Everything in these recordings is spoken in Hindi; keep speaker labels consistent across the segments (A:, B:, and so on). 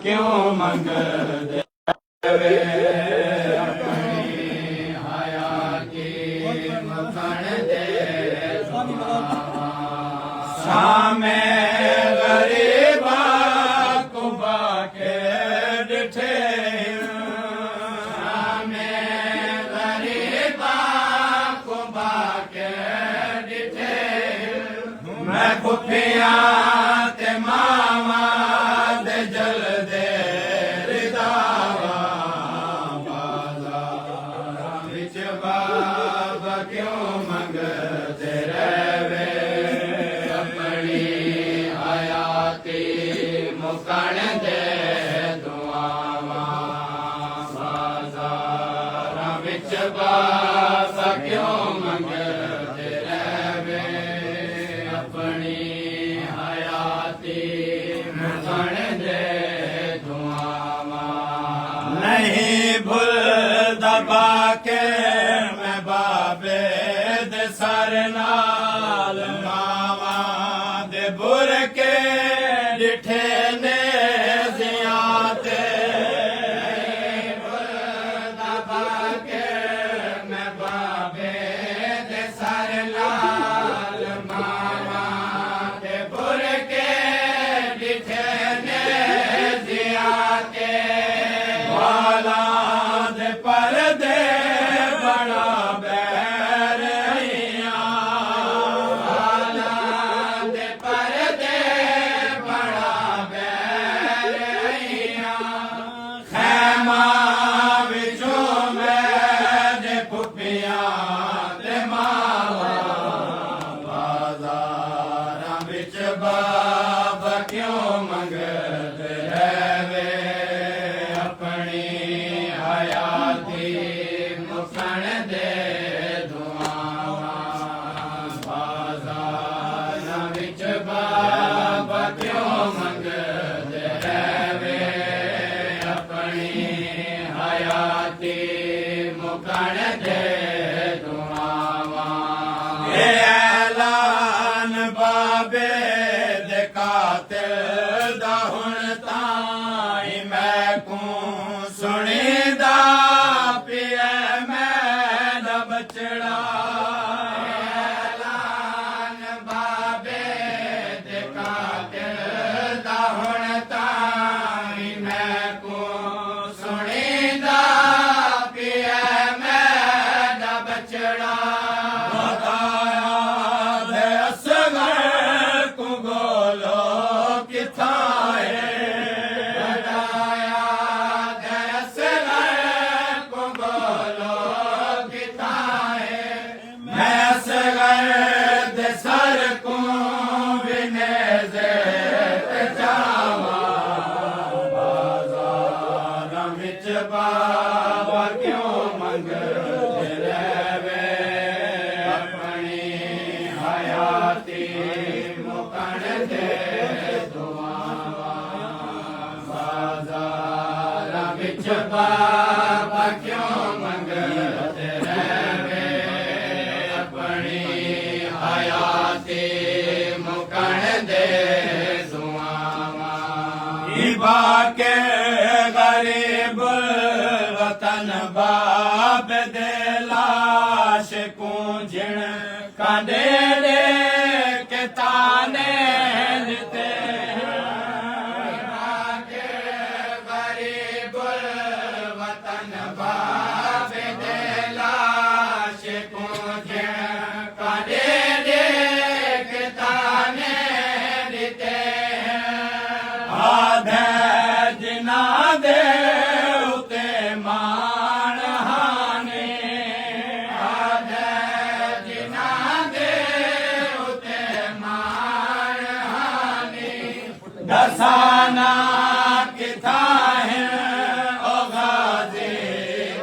A: क्यों मंगदे वे अपनी हया की मखण दे सामे गरीबा कुबा के डिठे सामे गरीबा कुबा के डिठे मैं खुफिया ते मावा दे जल दे रिदावा बाज़ारां विच बाबा क्यों मंगदे रहे अपनी हयाती मुकण दे दुआवां बाज़ारां विच बाबा क्यों मंगदे रहे अपनी हयाती मुकण दे दुआवां नहीं भूल दबा के मैं बाबे दे सर नाल मावा दे बुर के डिठे ने जियाते भूल दबा के मैं बाबे दे सर नाल मावा दे बुर के डिठे ने जियाते वाला दे पर्दे बड़ा बैर वाला दे पर्दे बड़ा बैर खैमा विचों मेरे पुपिया दे मावा बाज़ारां विच बाबा क्यों मंगदे रहे अपनी हयाती मुकण दे दुआवां बाज़ारां विच बाबा क्यों मंगदे रहे अपनी हयाती मुकण दे दुआवां ऐलान बाबे दे कातिल दा हुण ताईं मैकूं सुणीदा पिया मैदा बचड़ा ऐलान बाबे दे कातिल दा हुण ताईं मैकूं सुणीदा पिया मैदा बचड़ा बताया दे असगर को गोलो किथाए बताया दे असगर को गोलो किथाए मैं असगर दे सर को विनेज़े ते जावा बाज़ारां विच बाबा क्यों मंगदे रहे अपनी हयाती मुकण दे दुआवां बाज़ारां विच बाबा क्यों मंगदे रहे अपनी हयाती मुकण दे दुआवां इबा के गरीब वतन बाब दे लाश कूंजण कांडे दे के ताने दिते इबा के गरीब वतन बाब दे लाश कूंजण कांडे दे के ताने दिते आधे जिना दे उते मान हाने आधे जिना दे उते मान हाने दसाना किथा है ओ गाजी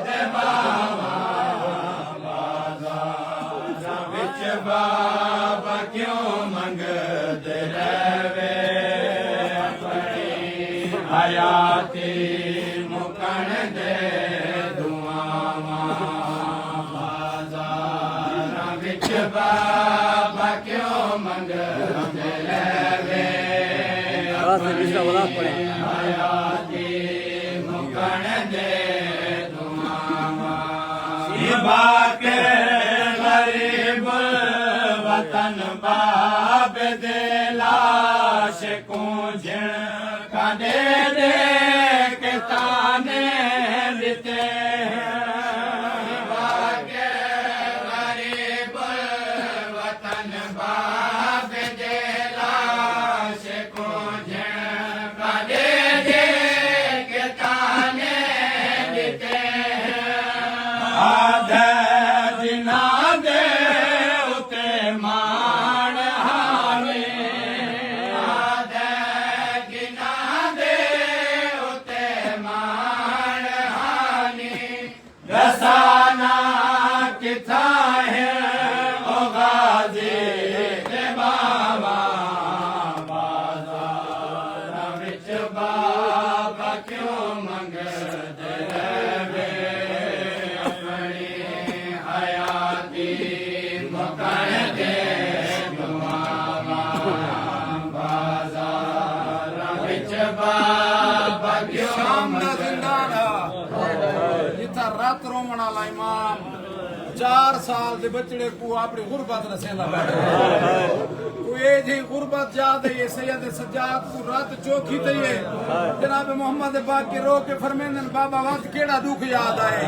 A: दे बाबा बाज़ारां विच बाबा क्यों मंगदे रहे अपनी हयाती मुकण दे दुआवां बाज़ारां विच बाबा क्यों मंगदे रहे
B: आवाज में दूसरा वाला पड़े।
A: वतन बाब दे लाश कूंझण कांडे दे के ताने लिते भाग्य गरीब वतन बाब दे लाश कूंझण कांडे दे के ताने लिते आधे जिना दे उते मान हावे आधे जिना दे उते मान हानी रसाना किथा है ओ गाजी दे बाबा बाजार विच बाबा क्यों मंगदे रहे अपनी हयाती मुकण दे दुआवा बाजार विच बाबा क्यों
B: शाम दा जिंदान जिथा रात रोवण वाला इमाम 4 साल दे बचड़े को अपनी गुरबत रसेंदा बैठा कोई ए जी गुरबत याद है ये सैयद सज्जाद को रात चौकी ते ये जनाब मोहम्मद पाक के रो के फरमेंदन बाबा वक्त केड़ा दुख याद आए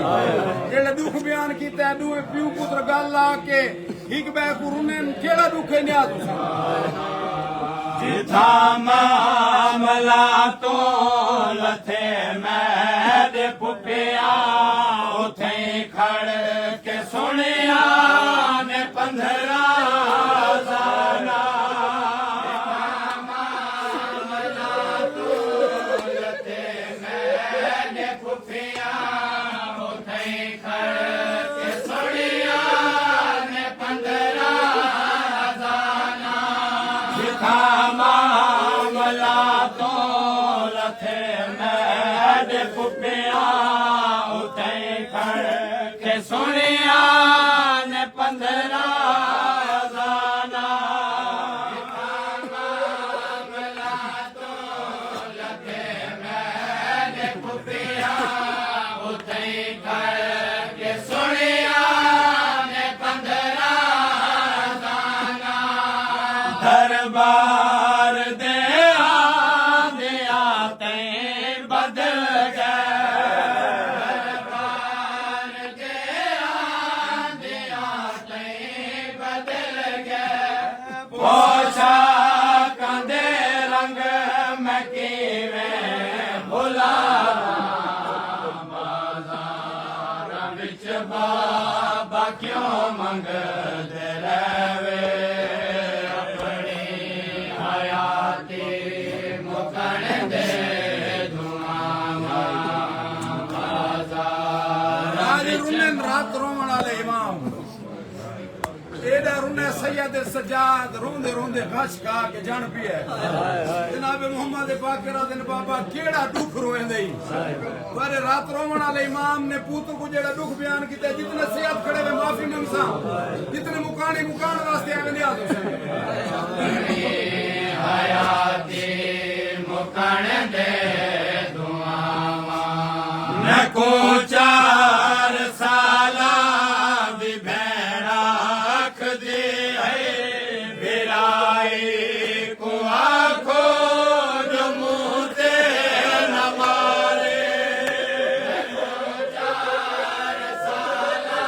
B: जेड़े दुख बयान कीता है दुए प्यू पुत्र गल ला के हिक बे को रुने केड़ा दुख है न्या तुसा
A: जिथा मामला तो लथे मैद पुपिया उथे खड़ के सुनिया ने 15 जाना मामला तो लथे मैद पुपिया उथे खड़ के सुनिया ने 15 जाना जिथा मामला तो लथे मैद पुपिया उते खड़ के सुनिया ने 15 जाना जिथा मामला तो लथे मैद पुपिया उते खड़ के सुनिया ने 15 जाना दरबार दे आंदे आते बदल गए दरबार दे आंदे आते बदल गए पोछा कंदे रंग मैं किवें भुला बाजार विच बाबा क्यों मंगदे रहे अपनी हयाती मुकण दे दुआवा बाजार
B: आज रुने रात रोवण वाले इमाम एदा रुने सैयद सज्जाद रोंदे रोंदे गश का के जान पिए जनाब मोहम्मद पाक रा दिन बाबा केड़ा दुख रोएंदे पर रात रोवण वाले इमाम ने पुत्र को जेड़ा दुख बयान कीता जितने सैयद खड़े वे माफी मंगसा जितने मुकानी मुकान वास्ते आगे लिया दो
A: हयाती मुकण दे दुआवा न को 4 साला दी भेड़ा आखदी है बिराई को आखो जो मुँह ते न मारे 4 साला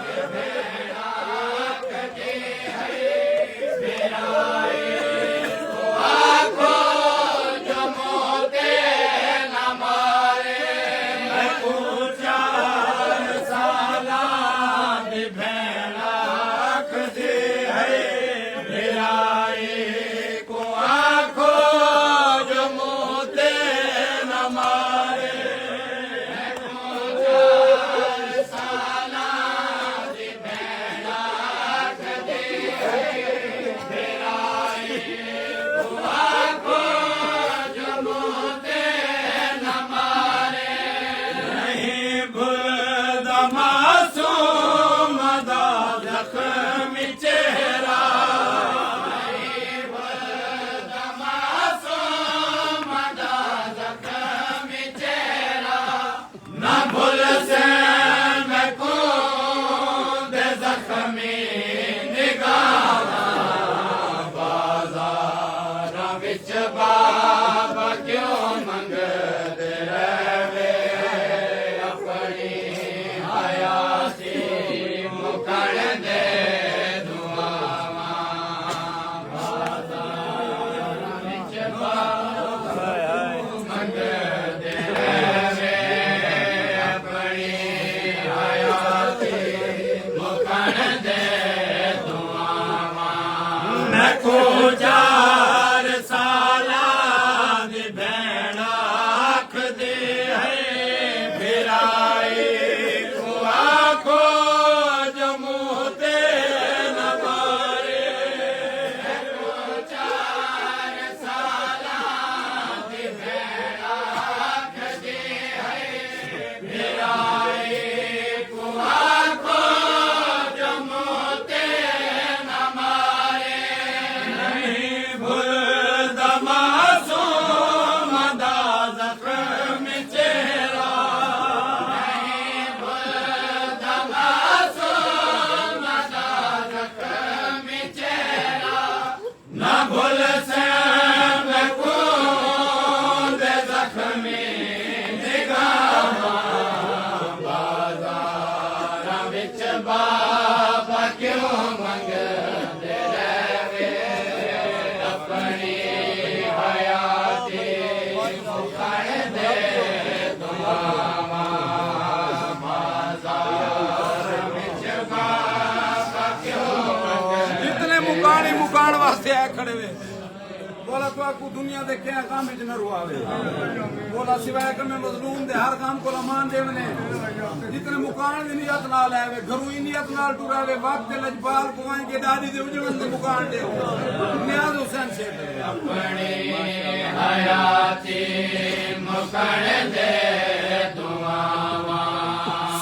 A: दी भेड़ा आखदी है बिराई को आखो जो मुँह ते न मारे मैं को 4 साला दी भेड़ा आखदी है बिराई को आखो जो मुँह ते न मारे मैं को 4 साला दी भेड़ा आखदी है बिराई को आखो जो मुँह ते न मारे नहीं भूलदा मासूम दा जख्मी चेहरा नहीं भूलदा मासूम दा जख्मी
B: जितने मुकान ही मुकान वास्ते आए खड़े हुए बोला तो आपको दुनिया दे क्या काम में न रुआवे बोला सिवाय कि मैं मजलूम दे हर काम को मान देवने जितने मुकान की नियत नाल आवे घरू ही नियत नाल टुरावे वक्त लजपाल कुआं के दादी दे उजवन दे मुकान दे नियाज हुसैन शेख
A: अपनी हयाती मुकण दे दुआवा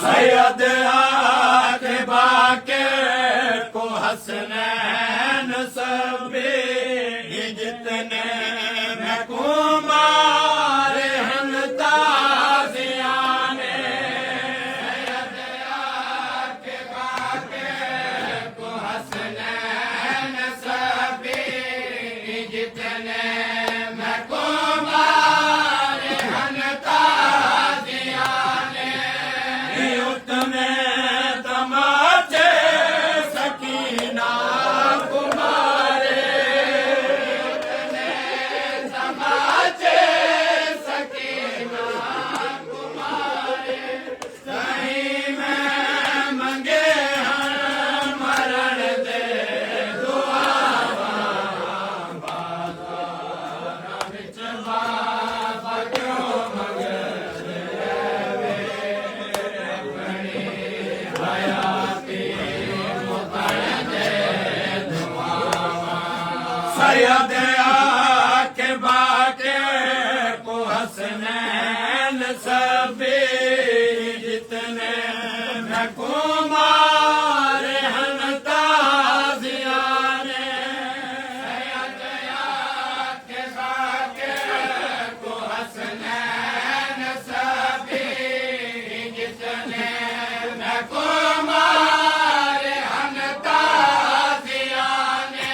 A: सैयद आके बाके को हसनैन सबे जितने मैं कुमार हन ताज़ियाने सैयद आके बाके को हसनैन सबे जितने मैं कुमार हन ताज़ियाने उतने तमाचे सकीना कुमारे उतने तमाचे सकीना कुमारे कहीं मैं मंगे हर मरण दे दुआवा बाज़ार विच बाबा क्यों मंगदे वे अपनी हयाती मुकण दे दुआवा सैयद आके बाके को हसनैन सबे जितने मैं कुमार हन ताज़ियाने सैयद आके बाके को हसनैन सबे जितने मैं कुमार हन ताज़ियाने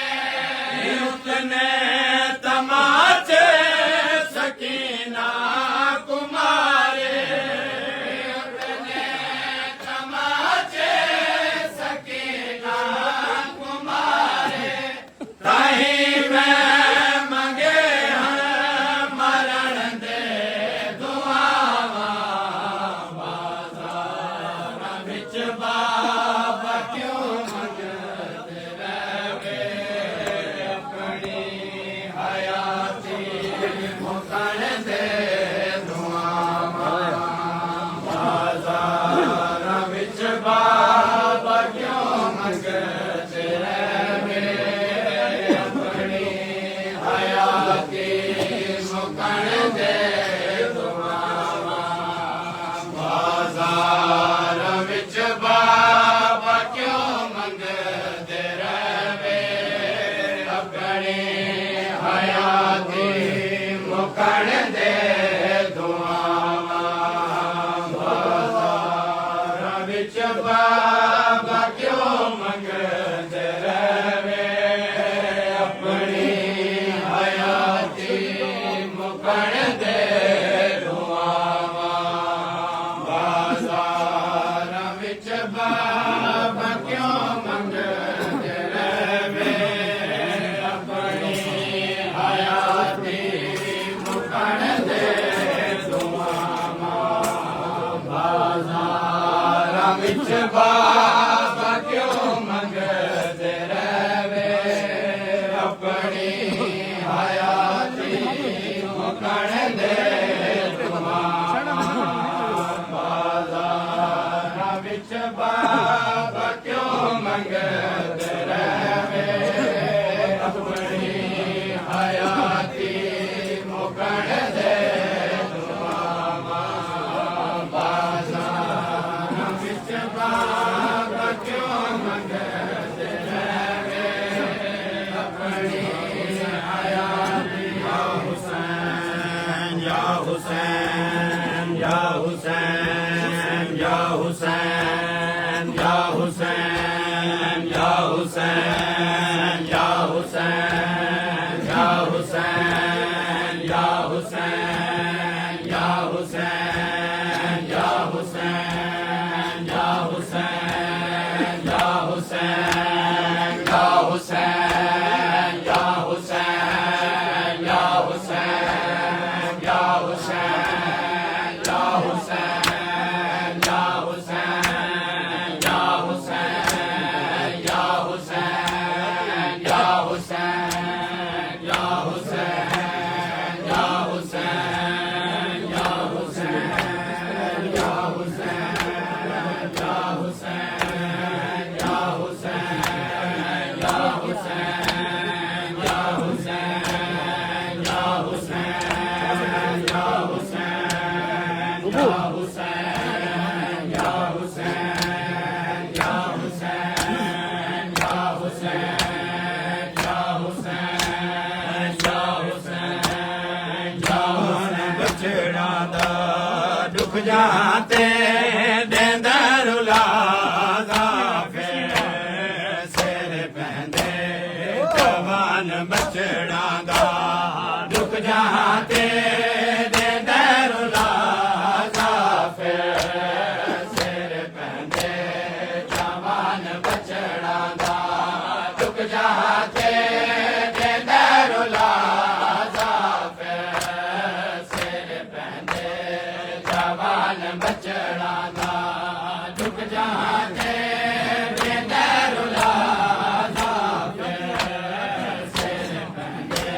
A: उतने तमाचे सकीना कुमारे उतने तमाचे सकीना कुमारे ताही मैं मंगे हैं मरण दे दुआवा बाज़ार विच बाबा क्यों मंगदे रहे अपनी हयाती मुकण दे दुआवा बाज़ार विच बाबा क्यों मंगदे रहे अपनी हयाती मुकण दे दुआवा बाज़ार विच बाबा क्यों मंगदे रहे अपनी हयाती मुकण दे दुआवा बाज़ार विच बाबा क्यों मंगदे रहे अपनी हयाती मुकण दे दुआवा बाज़ार विच बाबा क्यों मंगदे रहे अपनी हयाती मुकण दे दुआवा बाज़ार विच बाबा क्यों मंगदे रहे अपनी हयाती मुकण दे दुआवा बाज़ार विच बाबा क्यों मंगदे रहे अपनी हयाती मुकण दे दुआवा बाज़ार विच बाबा क्यों मंगदे रहे अपनी हयाती या हुसैन या हुसैन या हुसैन या हुसैन या हुसैन या हुसैन या हुसैन या हुसैन या हुसैन या हुसैन या हुसैन या हुसैन या हुसैन या हुसैन या हुसैन या हुसैन जाते देंदर उलादा फिर सिर पैंदे जवान बचड़ा दा दुख जाते देंदर उलादा फिर सिर पैंदे जवान बचड़ा दा दुख जाते देंदर उलादा फिर सिर पैंदे जवान बचड़ा दा दुख जाते देंदर उलादा फिर सिर पैंदे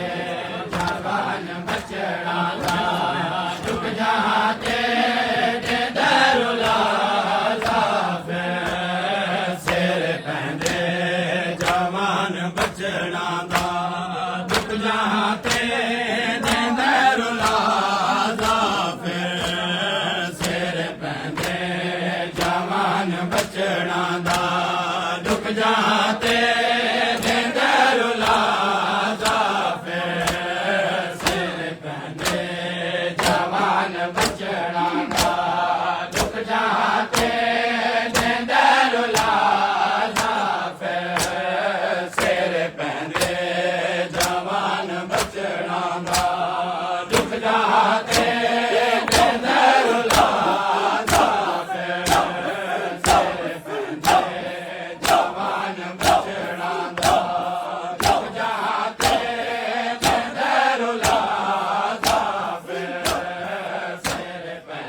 A: जवान बचड़ा दा दुख जाते देंदर उलादा फिर सिर पैंदे जवान बचड़ा दा दुख जाते देंदर उलादा फिर सिर पैंदे जवान बचड़ा दा दुख जाते देंदर उलादा फिर सिर पैंदे जवान बचड़ा दा दुख जाते देंदर उलादा फिर सिर पैंदे जवान बचड़ा दा दुख जाते देंदर उलादा फिर सिर पैंदे जवान बचड़ा दा दुख जाते देंदर उलादा फिर सिर पैंदे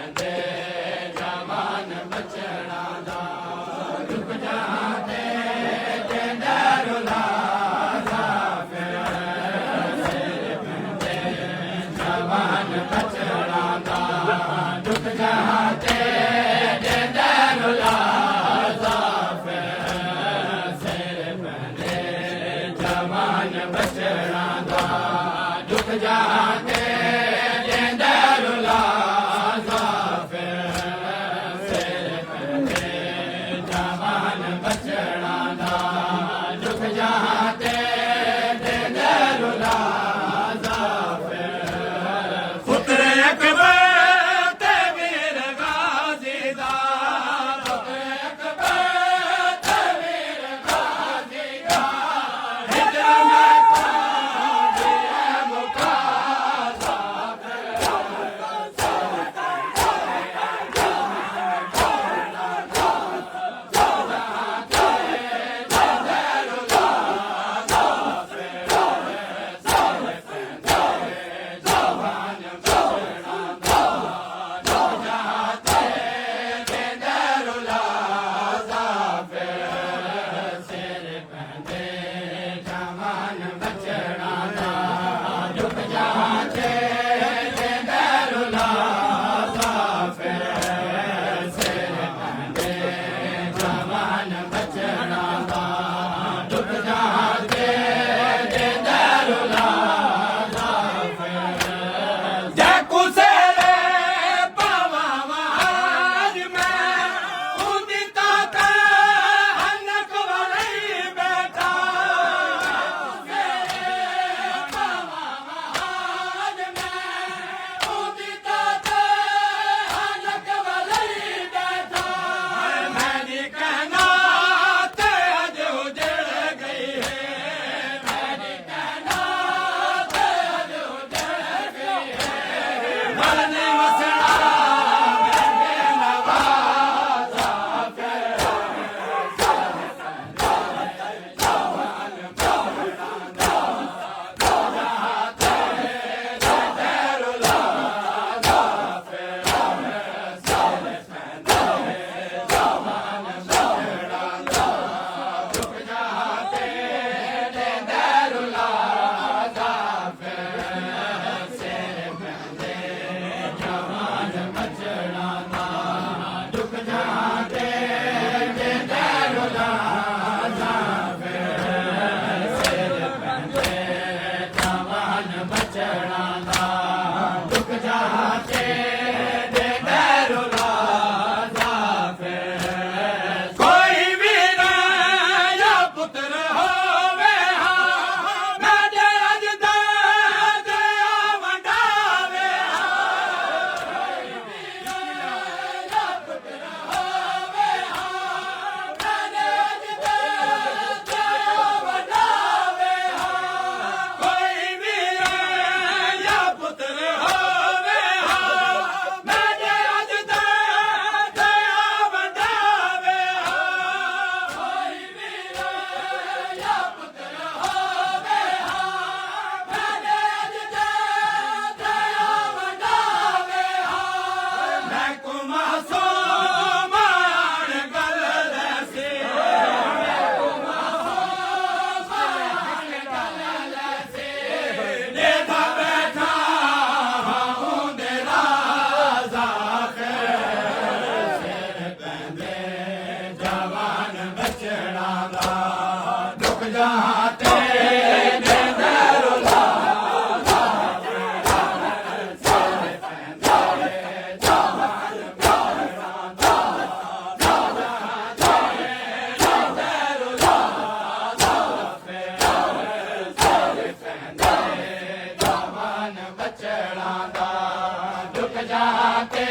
A: जाते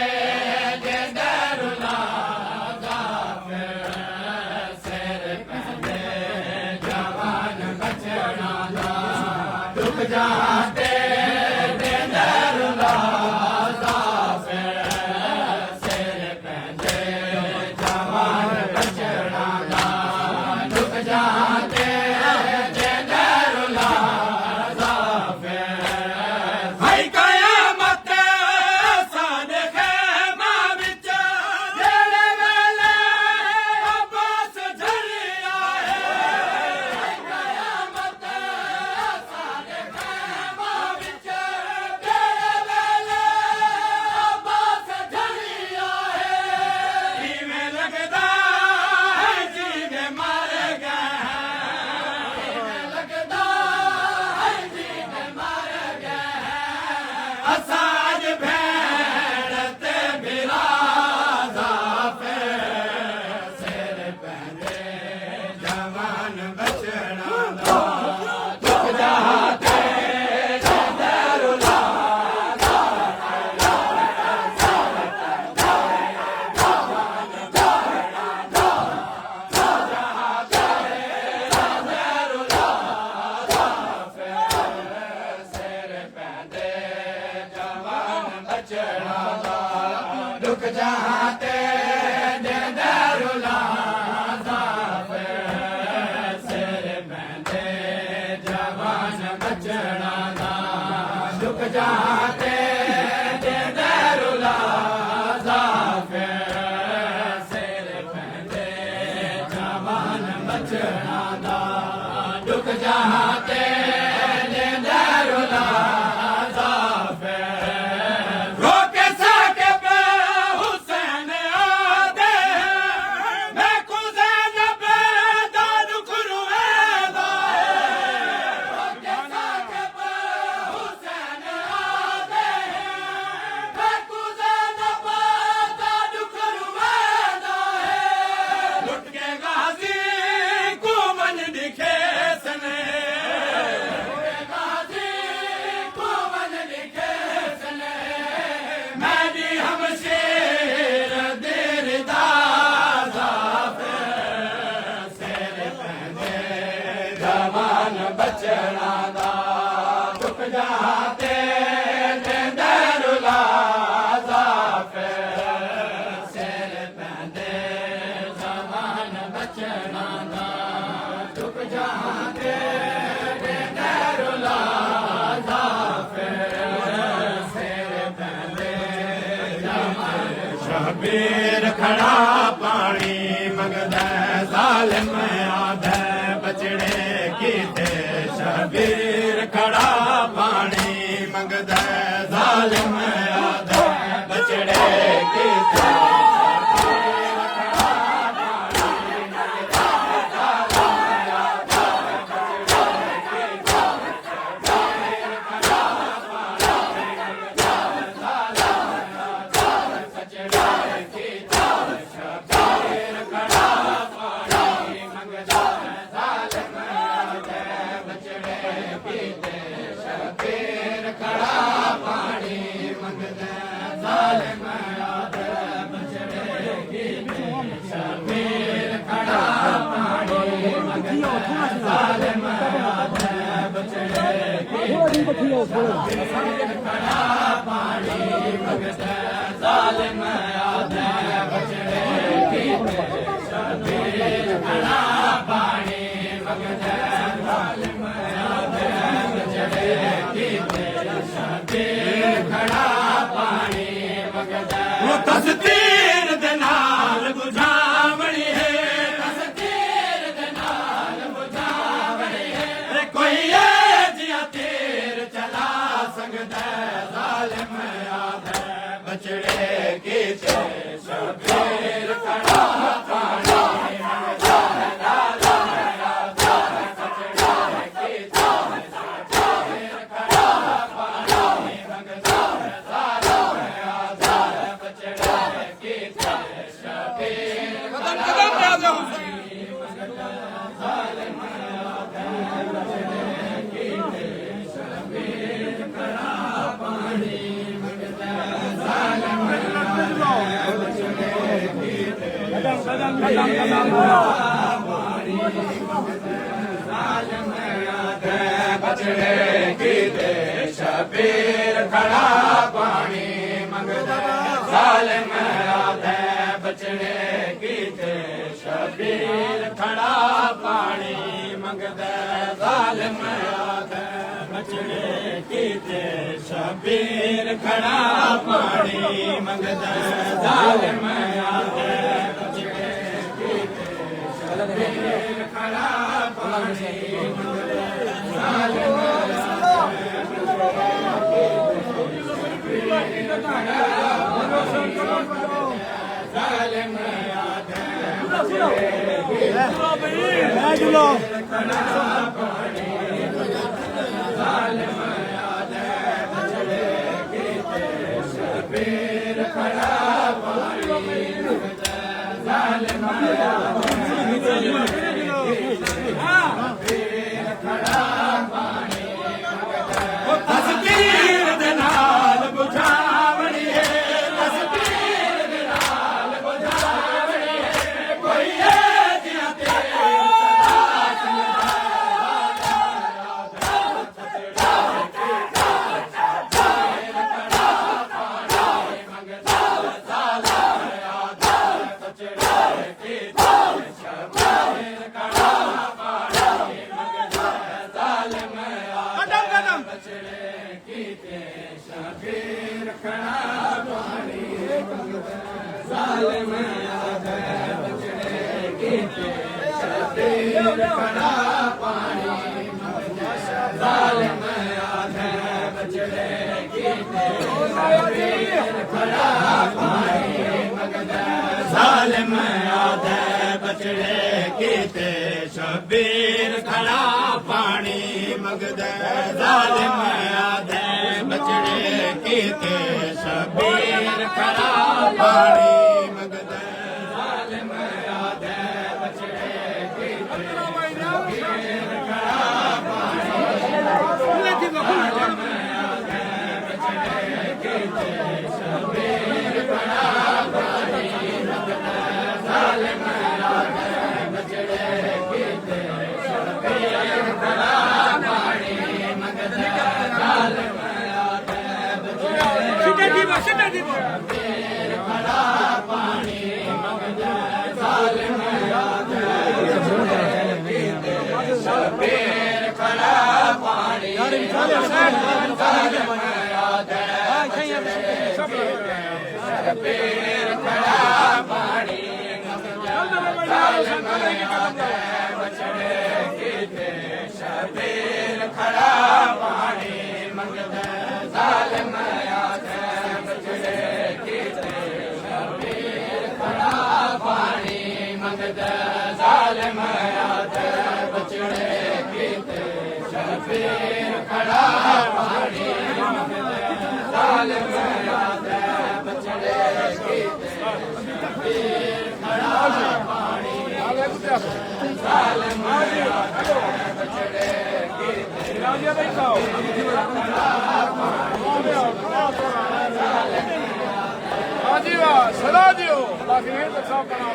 A: दरुला सिर पहले जवान बचड़ा डूब जाते दरुला सिर पहले जवान बचड़ा डूब जाते रुक जाते दरुला सिर पहले जवान बचड़ा रुक जाते दरुला सिर पहले जवान बचड़ा रुक जाते दरुला बचड़ा चुप जाते दरुला सिर पहले जवान बचड़ा चुप जाते दरुला सिर पहले शबीर खड़ा पानी मंगदा जालिम आधे बचड़े शबीर खड़ा पानी मंगदा जालिम आधे बचड़े की तस्तीर दे नाल बुझावणी है तस्तीर दे नाल बुझावणी है कोई जिया तीर चला सकदा जालिम आधे बचड़े की शबीर खड़ा पानी
B: Hallelujah.
A: बचड़े कीते शबीर खड़ा पानी मंगदा जालिम आदे बचड़े कीते शबीर खड़ा पानी मंगदा जालिम आदे बचड़े कीते शबीर खड़ा पानी मंगदा जालिम आदे बचड़े कीते शबीर खड़ा पानी तस्वीर दे नाल बुझावणी है तस्वीर दे नाल बुझावणी है कोई है जिया तेरे जालिम आदे बचड़े कीते शबीर खड़ा पानी मंगदा जालिम आदे बचड़े कीते शबीर खड़ा पानी मंगदा जालिम आदे बचड़े कीते शबीर खड़ा
C: सलाह दियो बाकी नहीं तो सब बना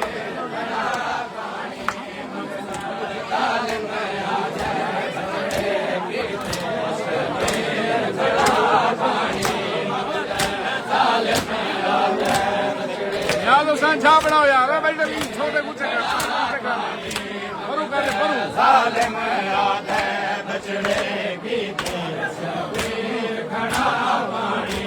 C: यार तो छा बनाओ यार भाई छोटे कुछ करूँ करे करूँ
A: जालिम आदे बचड़े कीते शबीर खड़ा पानी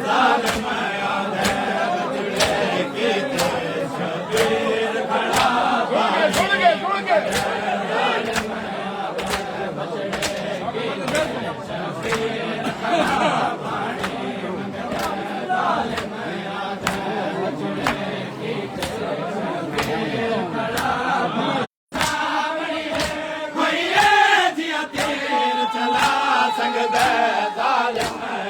A: जालिम आदे बचड़े कीते शबीर खड़ा पानी
C: सुन के
A: चला संग दे जालिम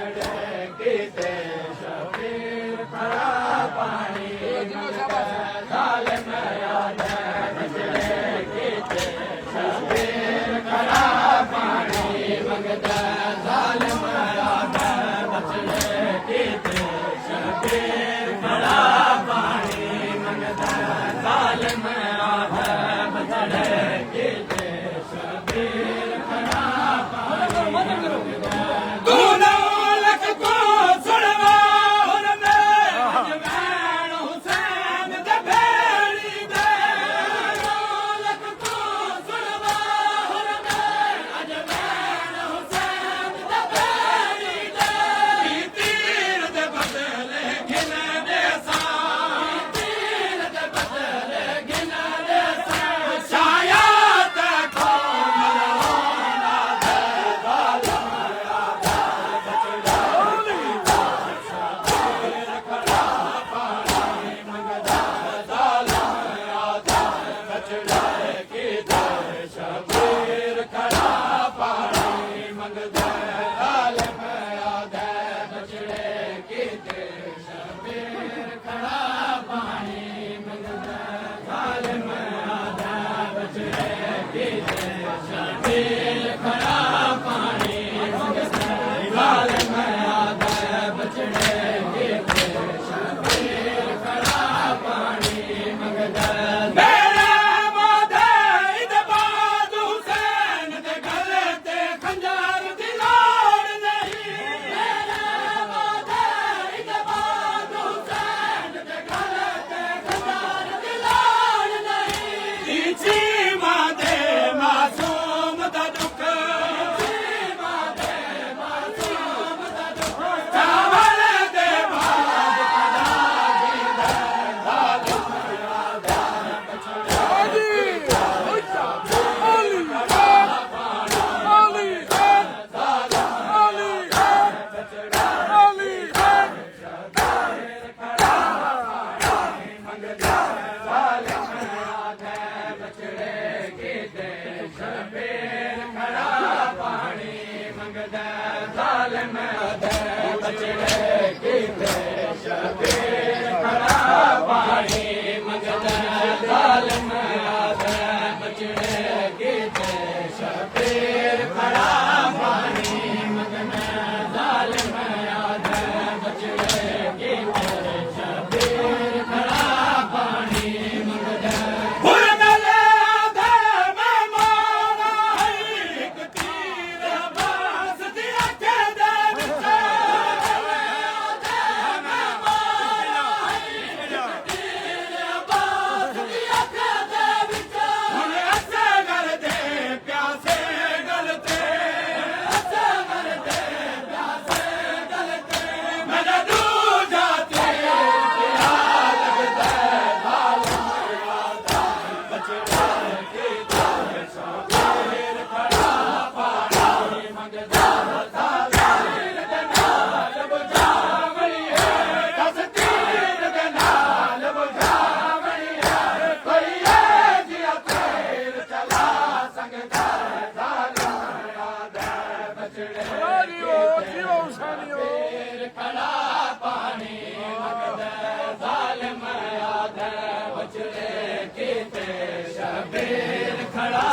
A: बछड़े कीते शबीर खड़ा पानी जालिम आदे बछड़े कीते शबीर खड़ा पानी मंगदा जालिम आदे बछड़े कीते शबीर खड़ा पानी मंगदा जालिम आदे बछड़े कीते शबीर खड़ा पानी तू नौ लख को सुनवा उनमें अजमैन हुसैन दे भेड़ी दे नौ लख को सुनवा उनमें अजमैन हुसैन दे भेड़ी दे तीर दे बदले गिने दे सा तीर दे बदले गिने दे सा छाया ते कौम लवाना दे बाला शबीर खड़ा पानी मंगदा जालिम आदे बछड़े कीते शबीर खड़ा पानी मंगदा जालिम आदे बछड़े कीते शबीर खड़ा पानी मंगदा जालिम आदे बछड़े कीते शबीर खड़ा पानी मंगदा मेरे माधे इदबाद हुसैन दे गले ते खंजर दी लोड़ नहीं मेरे माधे इदबाद हुसैन दे गले ते खंजर दी लोड़ नहीं जी माधे मासूम दा दुख जी माधे मासूम दा दुख चावल दे बाद शबीर खड़ा पानी मंगदा जालिम आदे बछड़े कीते शबीर खड़ा पानी मंगदा जालिम आदे बछड़े कीते शबीर खड़ा पानी मंगदा जालिम आदे बछड़े कीते शबीर खड़ा पानी मंगदा हुरमले आदे मैं मारा एक तीर बास दी अखे दे विच आदे मैं मारा एक तीर बास दी अखे दे विच हुन असे गल दे प्यासे गल ते असे गल दे प्यासे गल ते मैं दूजा ते प्यार लगदा बछड़े कीते शबीर खड़ा पानी मंगदा जालिम दे नाल बुझावणी है दस तीर दे नाल बुझावणी है कोई ए जिया तेर चला संगदा जालिम आदे बछड़े शबीर खड़ा पानी मंगदा जालिम आदे बछड़े कीते शबीर खड़ा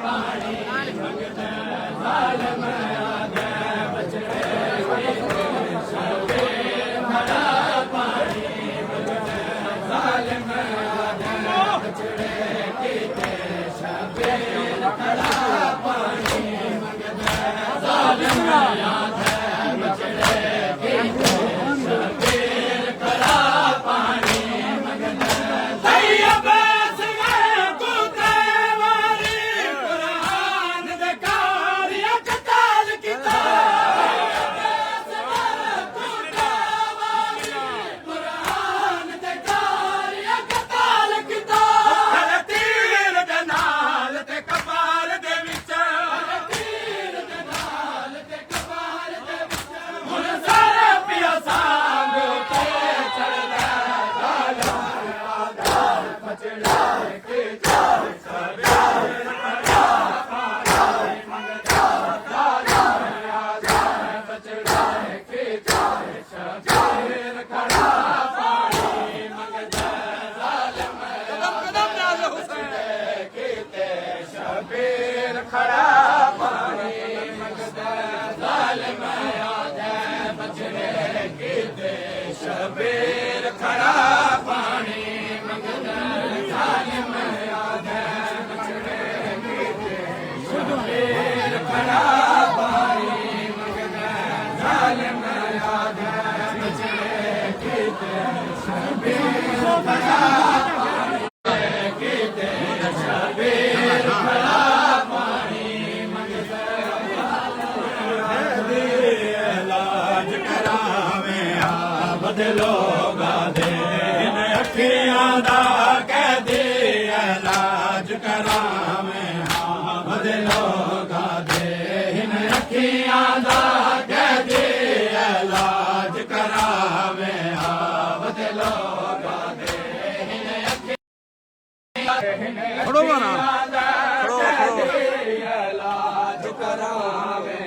A: पानी मंगदा जालिम आदे बछड़े कीते शबीर खड़ा पानी मंगदा जालिम आदे बछड़े कीते शबीर खड़ा पानी मंगदा जालिम आदे बछड़े कीते शबीर खड़ा पानी मंगदा जालिम कीते शबीर खड़ा पानी मंगदा जालिम आजा बचड़े कीते शबीर खड़ा पानी मंगदा जालिम आजा बचड़े कीते शबीर खड़ा पानी मंगदा जालिम आजा बचड़े कीते शबीर खड़ा कीते शबीर खड़ा पानी मंगदा इलाज करावे आ बदलोगा दे इन अखियां दा कह दे इलाज करावे आ बदलोगा दे इन अखियां दा कह दे इलाज करावे आ बदलोगा दे इन
C: खड़ो माना
A: इलाज करावे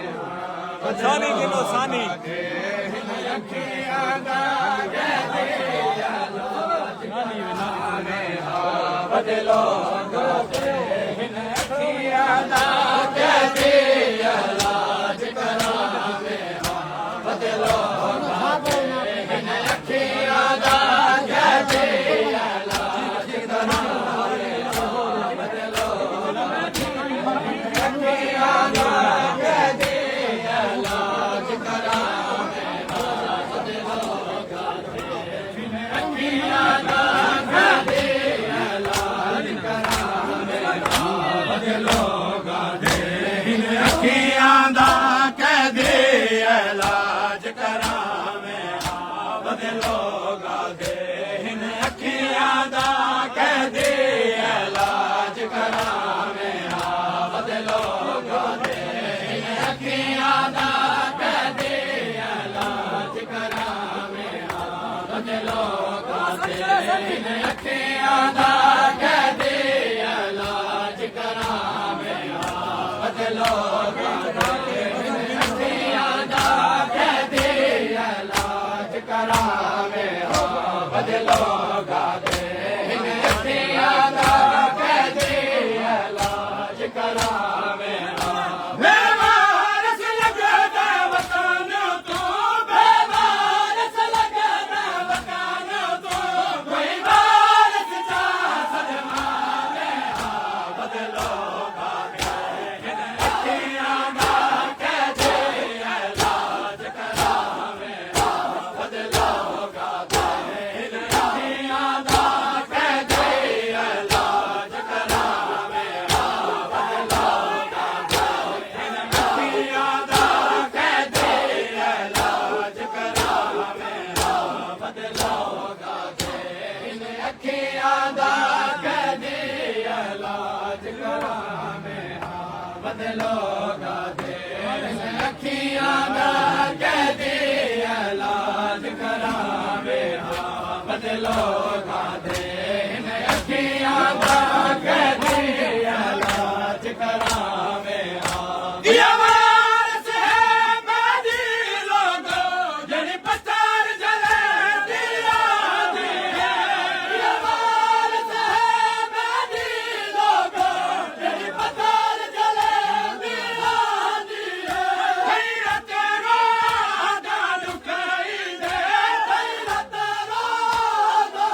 C: सानी किलो सानी
A: बदलो इन अखियां दा कह दे इलाज करावे बदलो इन अखियां दा कह दे इलाज करावे बदलो अखियां दा कह दे इलाज करावे बदलो इन अखियां दा कह दे इलाज करावे बदलोगा दे इन अखियां दा कह दे इलाज करावे बदलोगा दे इन अखियां दा कह दे इलाज करावे बदलोगा दे इन अखियां दा कह दे इलाज करावे बदलोगा दे इन अखियां दा कह दे इलाज करावे बदलोगा दे इन अखियां दा कह दे इलाज करावे बदलोगा दे इन अखियां दा कह दे इलाज करावे बेवारस लगदा वतन तो बेवारस लगदा वतन तो कोई वारस चा सजमावे बदलोगा दे इन अखियां दा कह दे इलाज करावे बदलोगा दे इन अखियां दा कह दे इलाज करावे बदलोगा दे इन अखियां दा कह दे इलाज करावे बदलोगा दे इन अखियां दा कह दे इलाज करावे बदलोगा दे इन अखियां दा कह दे इलाज करावे बदलोगा दे इन अखियां दा कह दे इलाज करावे दिया वारस है बादी लोगो जड़ी पत्थर जले दिया दी है दिया वारस है बादी लोगो जड़ी पत्थर जले दिया दी है हैरत रोदा दुखाई दे हैरत रोदा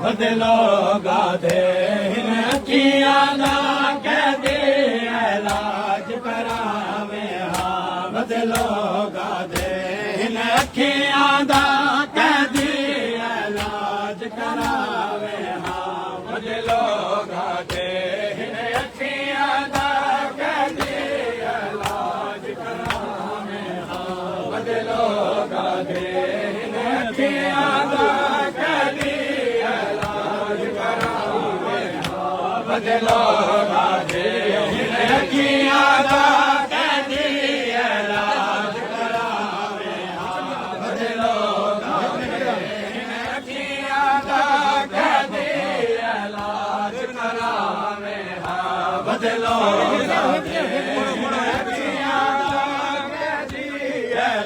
A: बदलो गाधे हिन अखियां दा कहदे इलाज करावे हा बदलो गाधे हिन अखियां दा कहदे इलाज करावे हा बदलो गाधे हिन अखियां दा कहदे इलाज करावे हा बदलो गाधे हिन अखियां दा बदलो गाधे हिन अखियां दा कहदे इलाज करावे हा बदलो गाधे हिन अखियां दा कहदे इलाज करावे हा बदलो गाधे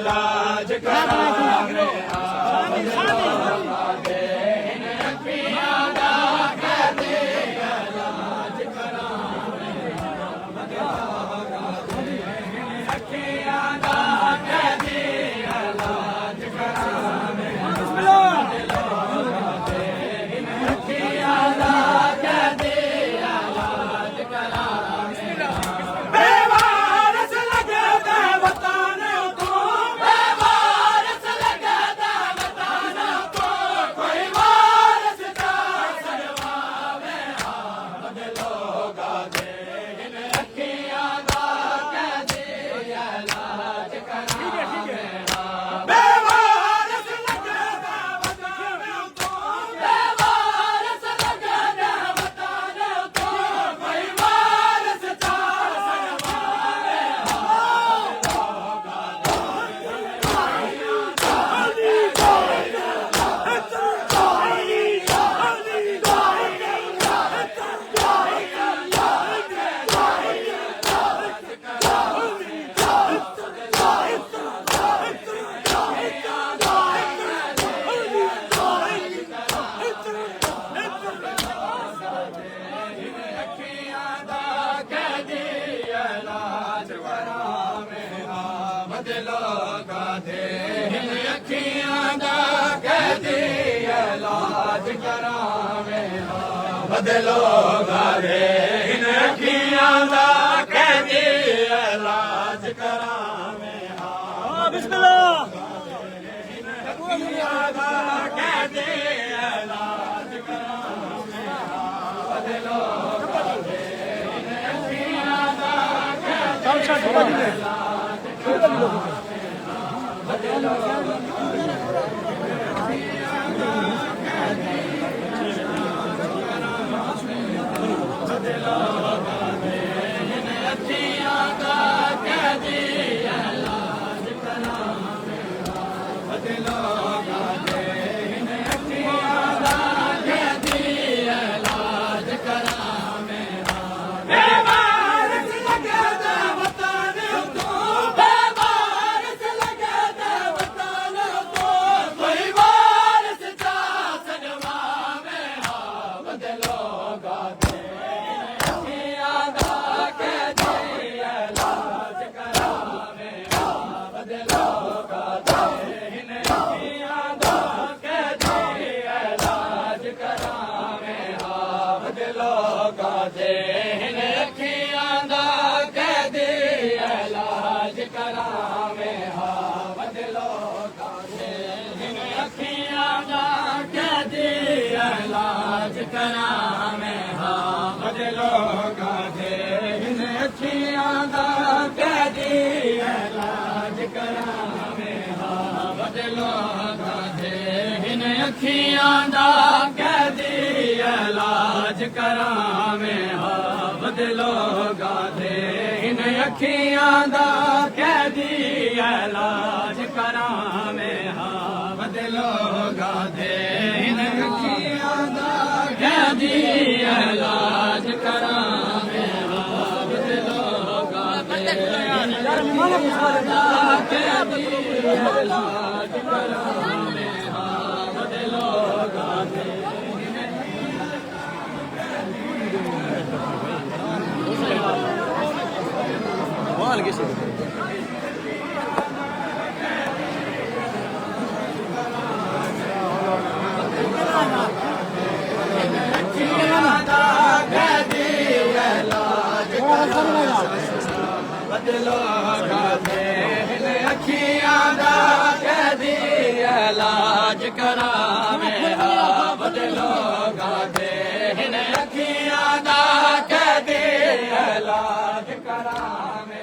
A: हिन अखियां दा कहदे इलाज करावे हा बदलो गाधे हिन अखियां दा कहदे बदलो गाधे हिन अखियां दा कहदे इलाज करावे हा बदलो गाधे हिन अखियां दा कहदे इलाज करावे हा बिस्मिल्लाह हिन अखियां दा कहदे इलाज करावे हा बदलो गाधे हिन अखियां दा कहदे गाधे हिन अखियां दा कहदे इलाज करावे हा बदलो गाधे हिन अखियां दा कहदे इलाज करावे हा बदलो गाधे हिन अखियां दा कहदे इलाज करावे हा बदलो गाधे हिन अखियां दा कहदे इलाज करावे हा बदलो गाधे हिन अखियां दा कहदे इलाज करावे हा बदलो गाधे हिन अखियां दा कहदे इलाज करावे हा बदलो गाधे हिन अखियां दा कहदे इलाज करावे हा बदलो गाधे बदलो गाते अखियां दा कैदी इलाज करावे बदलो गाते अखियां दा कैदी इलाज करावे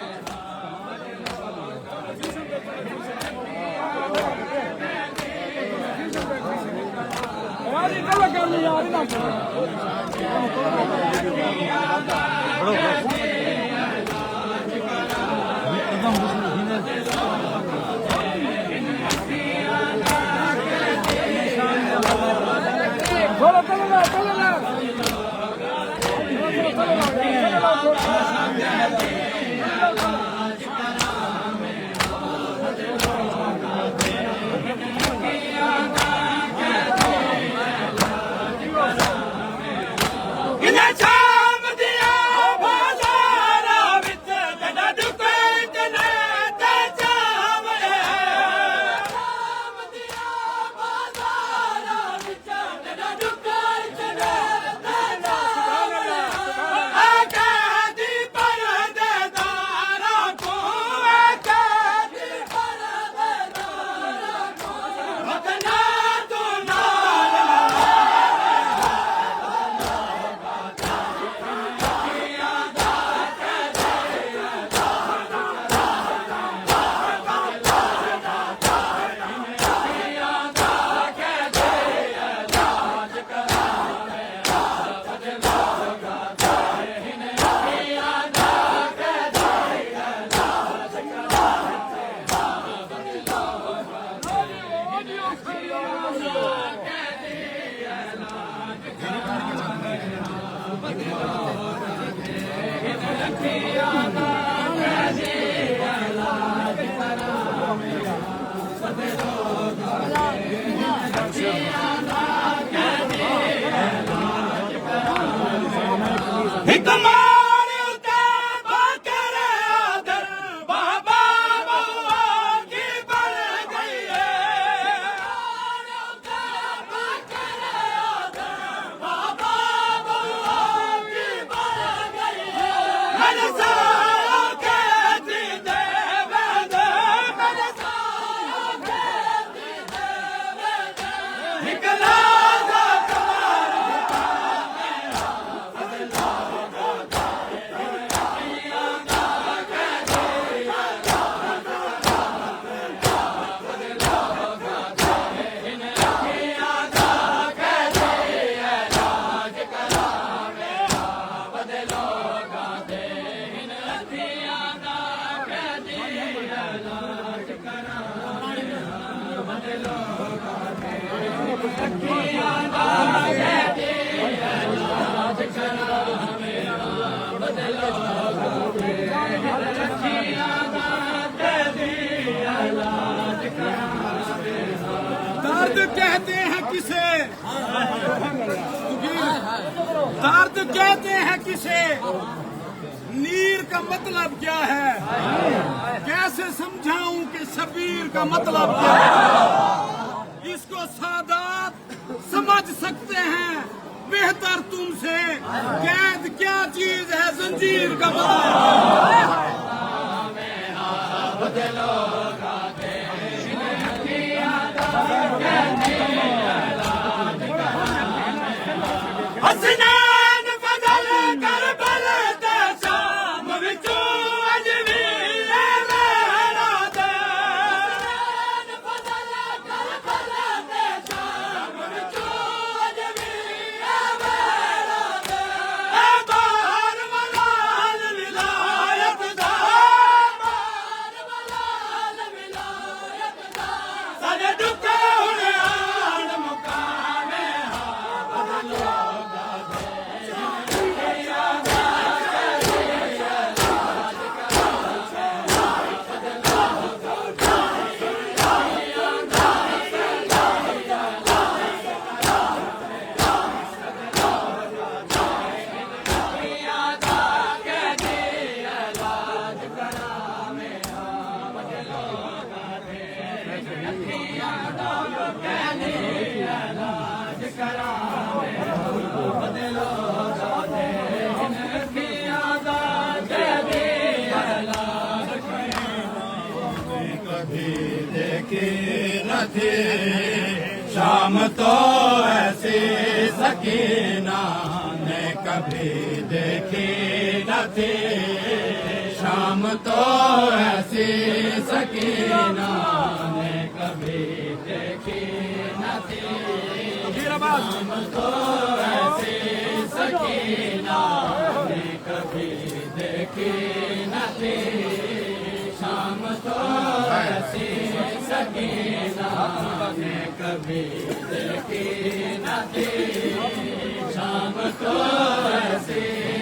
B: दर्द कहते हैं किसे, दर्द कहते हैं किसे, नीर का मतलब क्या है, कैसे समझाऊं कि शबीर का मतलब क्या है। इसको सादात समझ सकते हैं बेहतर तुमसे, कैद क्या चीज है जंजीर का मतलब।
A: हसनैन बदल कर बलते शाम विचू अजवी मेरा दे हसनैन बदल कर बलते शाम विचू अजवी मेरा दे ए बाहर मलाल विलायत दा बाहर मलाल विलायत दा सारे दुख हुण आन मुकामे हा बदलो देखे न थे शाम तो ऐसी सकीना ने कभी देखी न थी शाम तो ऐसी सकीना ने कभी देखी न थी शाम तो ऐसी सकीना ने कभी देखी न थी शाम तो ऐसी सकीना ने कभी देखी न थी शाम तो ऐसी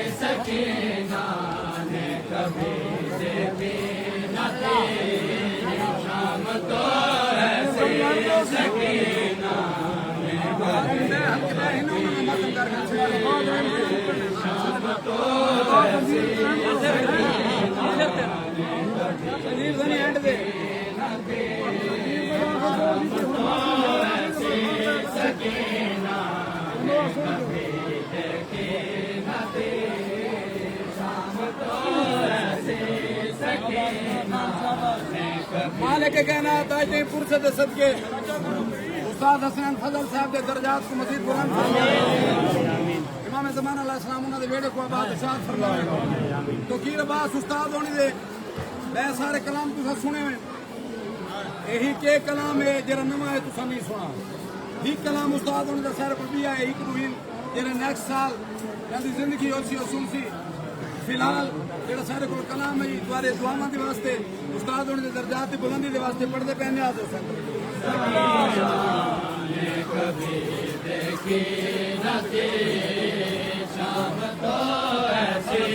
A: सकीना ने कभी देखी न थी शाम तो ऐसी सकीना ने कभी शाम तो ऐसी
B: मालिक के कहना ताज नहीं फुर्सत सदके उस्ताद हसन फजल साहब के दर्जात को मजीद बुलंद फरमाए इमाम ज़मान अलैहिस्सलाम उन्होंने वेड़े को आबाद इरशाद फरमाए तो कीर अब्बास उस्ताद होने दे मैं सारे कलाम तुसा सुने हुए यही के कलाम है जरा नवा है तुसा नहीं सुना ही कलाम उस्ताद होने दा सारे पर भी है एक रूहिल जरा नेक्स्ट साल कहती जिंदगी होसी और सुनसी फिलहाल जेड़ा सारे को कलाम है द्वारे दुआवां दे वास्ते उस्ताद होने दे दर्जात दी बुलंदी दे वास्ते पढ़दे पैने आज हो सकते
A: कभी देखी न थी शाम तो ऐसी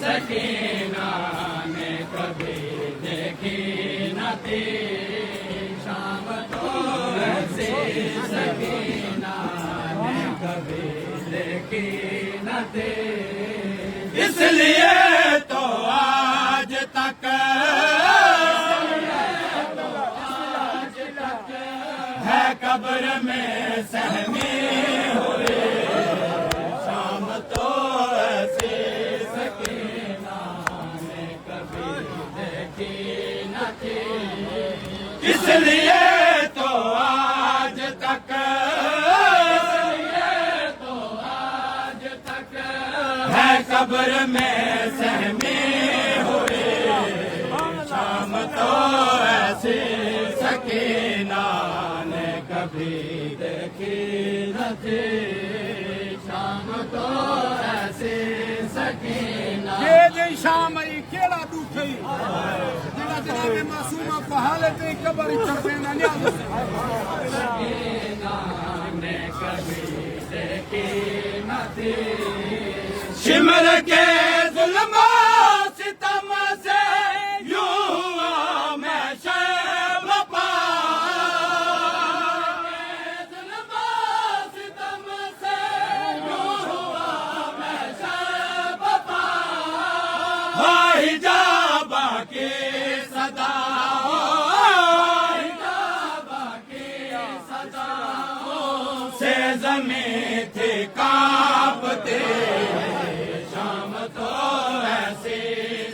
A: सकीना ने कभी देखी न थी शाम तो ऐसी सकीना ने कभी देखी न थी इसलिए तो आज तक है कब्र में सहमी हुए शाम तो ऐसी सकीना ने कभी देखी न थी इसलिए तो आज तक है कब्र में सहमी हुए शाम तो ऐसी सकीना ने कभी देखी न थी शाम तो ऐसी सकीना
B: ये जे शाम आई केड़ा दुख है जेड़ा जनाबे मासूमा को हालत है कब्र चढ़ पेना न्याज
A: सकीना ने कभी देखी न थी शिमर के जुल्मों सितम से यूं हुआ मैं शर्म पा जुल्मों सितम से यूं हुआ मैं शर्म पा हिजाबा की सदा हिजाबा की सदाओं से ज़मीं थी कांपते शाम तो ऐसी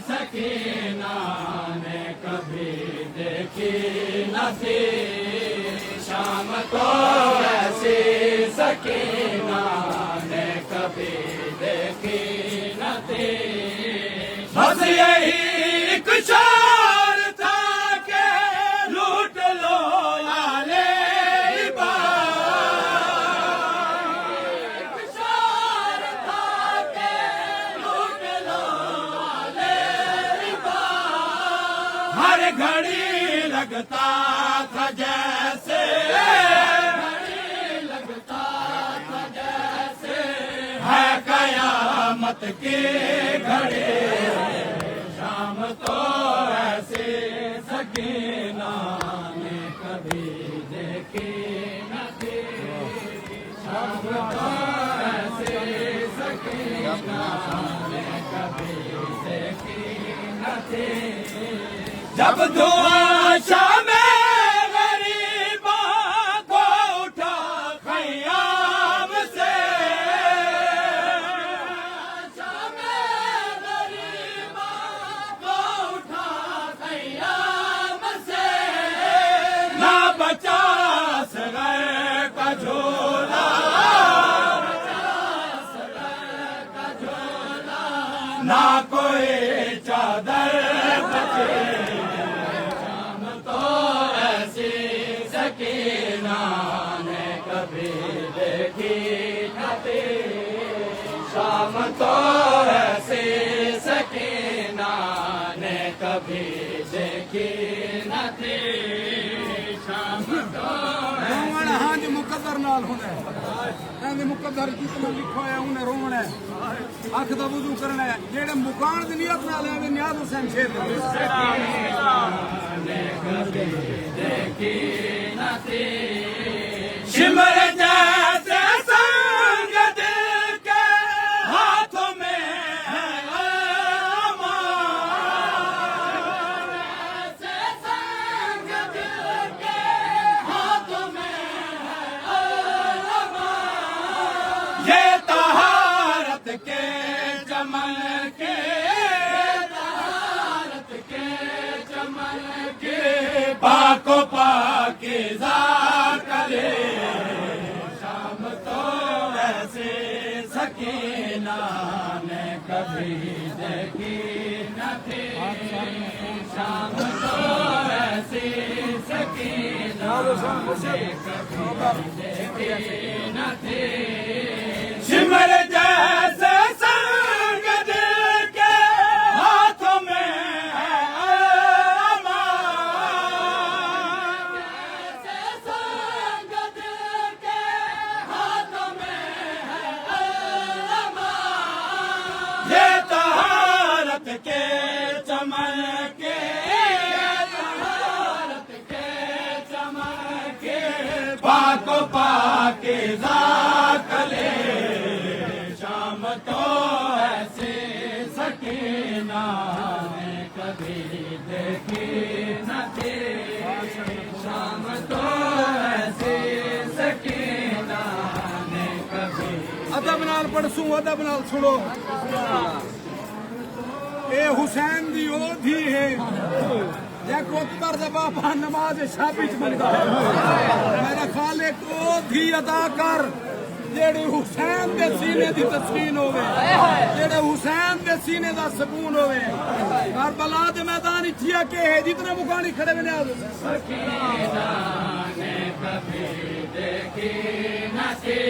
A: सकीना ने कभी देखी न थी शाम तो ऐसी सकीना ने कभी देखी न थी बस यही एक शार था के लूट लो आले हर घड़ी लगता था जैसे घड़ी लगता था जैसे है कयामत की घड़ी शाम तो ऐसी सकीना ने कभी देखी न थी शाम तो ऐसी सकीना ने कभी देखी न थी जब धुआं शाम गरीबा को उठा खयाम से शाम गरीबा को उठा खयाम से न कोई चादर बचे शाम तो ऐसी सकीना ने कभी देखी न थी शाम तो ऐसी सकीना ने कभी देखी न थी शाम तो
B: रोवण हाँ जी मुकद्दर नाल होना है कहते मुकद्दर जितना लिखा है उन्हें रोवण है अख दा वुजू करना है जेड़े मुकान दी नियत नाल है नियाज हुसैन शेर
A: देखी न थी शिमर जैसे संग दिल के हाथों में है अमान जैसे संग दिल के हाथों में है अमान ये तहारत के चमन के तहारत के चमन के पाको पाकीज़ा करे शाम तो ऐसे सकीना ने कभी देखी न थी शाम तो ऐसी सकीना ने कभी देखी न थी शिमर जैसे संग दिल के हाथों में है अमान जैसे संग दिल के हाथों में है अमान ये तहारत के चमन के तहारत के चमन के पाको पाकीज़ा कले शाम तो ऐसे सकीना ने कभी देखी न थी शाम तो ऐसे सकीना ने कभी
B: अदब नाल पढ़सूं अदब नाल सुनो ए हुसैन दी ओ धी है जेको अकबर दा बाबा नमाज शाबी च मंगदा मेरा खालिक ओ धी अदा कर जेड़े हुसैन दे सीने दी तस्कीन होवे जेड़े हुसैन दे सीने दा सुकून होवे करबला दे मैदान इठिया के है जितने मुकानी खड़े हुए ने
A: सकीना ने कभी देखी न थी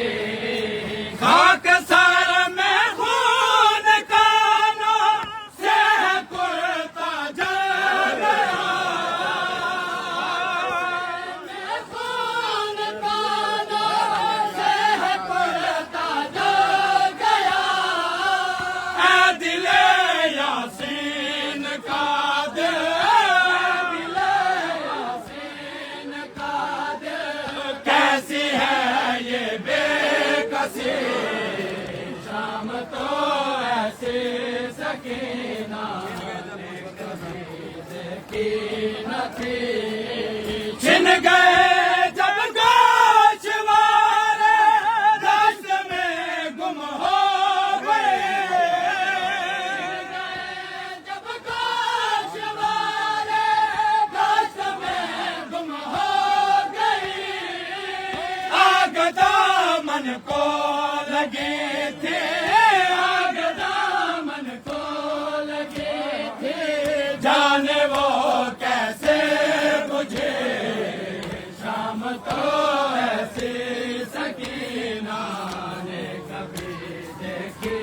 A: खाक सर में खून कानो से कुर्ता जल गया खून कानो से कुर्ता जल गया ऐ दिले यासीन का दिल दिले यासीन का दिल कैसी है ये बेकसी शाम तो ऐसी सकीना ने कभी देखी न थी छिन गए जब गोशवारे दश्त में गुम हो गए जब गोशवारे दश्त में गुम हो गई आग दामन को लगे थे आग दामन को लगे थे जाने वो कैसे बुझे शाम तो ऐसी सकीना ने कभी देखी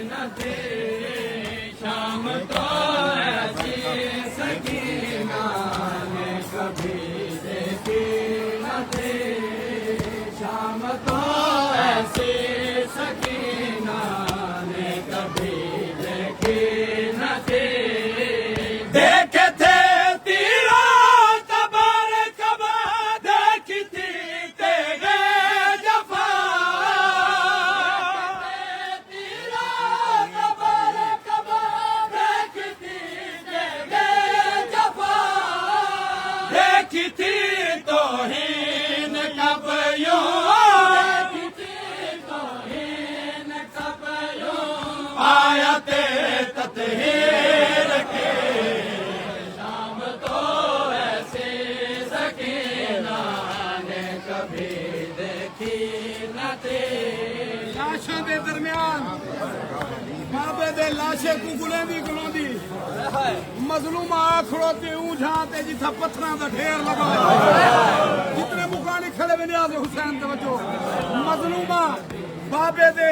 A: न थी शाम तो ऐसी सकीना ने कभी देखी न थी शाम तो ऐसी सकीना ने कभी देखी न थी देखे थे तीरों तबर कबा देखी थी तेरे जफा तीरों तबर कबा देखी थी तेरे जफा देखी थी तौहीन कब यूं देखी थी तौहीन कब यूं आया ते तत
B: लाशे को गुलेंदी गुलोंदी मजलूम आखड़ोते ऊंझाते जिथा पत्थरां दा ढेर लगा जितने मुकानी खड़े में न्याज़ हुसैन तवज्जो मजलूमा बाबे दे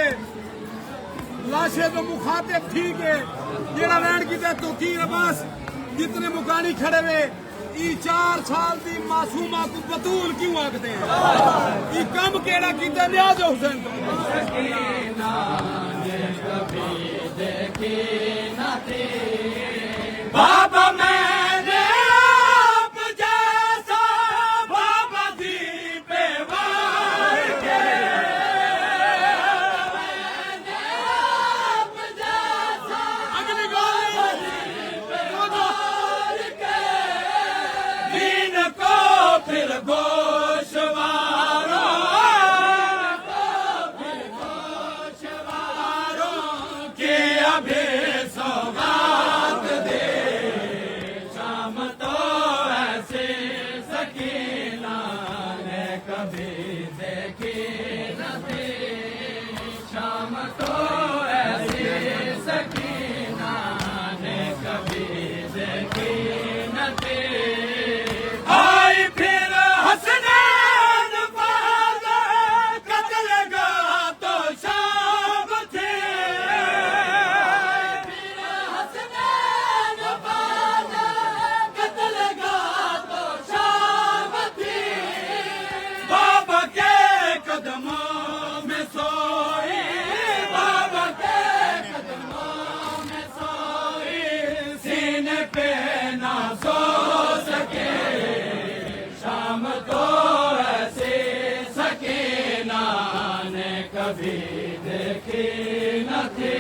B: लाशे तो मुखातिब थी के जेड़ा वैन की तो की बस जितने मुकानी खड़े हुए ई 4 साल दी मासूमा को बतूल क्यों आखते हैं ई कम केड़ा कीता न्याज़ हुसैन
A: बाबा मैंने आप जैसा बाबा दी पे वार के मैंने आप जैसा
B: अगली गाल
A: वार के दीन को फिर गोशवारों के अभी सौगात दे शाम तो ऐसे सकीना ने कभी देखी न थी शाम तो ऐसे सकीना ने कभी देखी न थी आई फिर हसनैन पादा कत्ल गा तो शाम थे फिर हसनैन पादा कत्ल गा तो शाम थी बाबा के कदमों में सोई बाबा के कदमों में सोई सीने पे ना सो सके शाम तो ऐसे सकीना ने कभी देखी न थी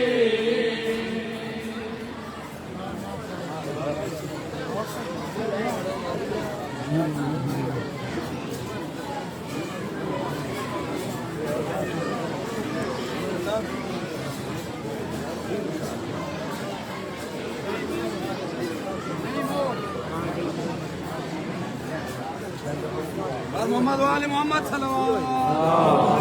B: मोहम्मद वाले मोहम्मद सल्लल्लाहु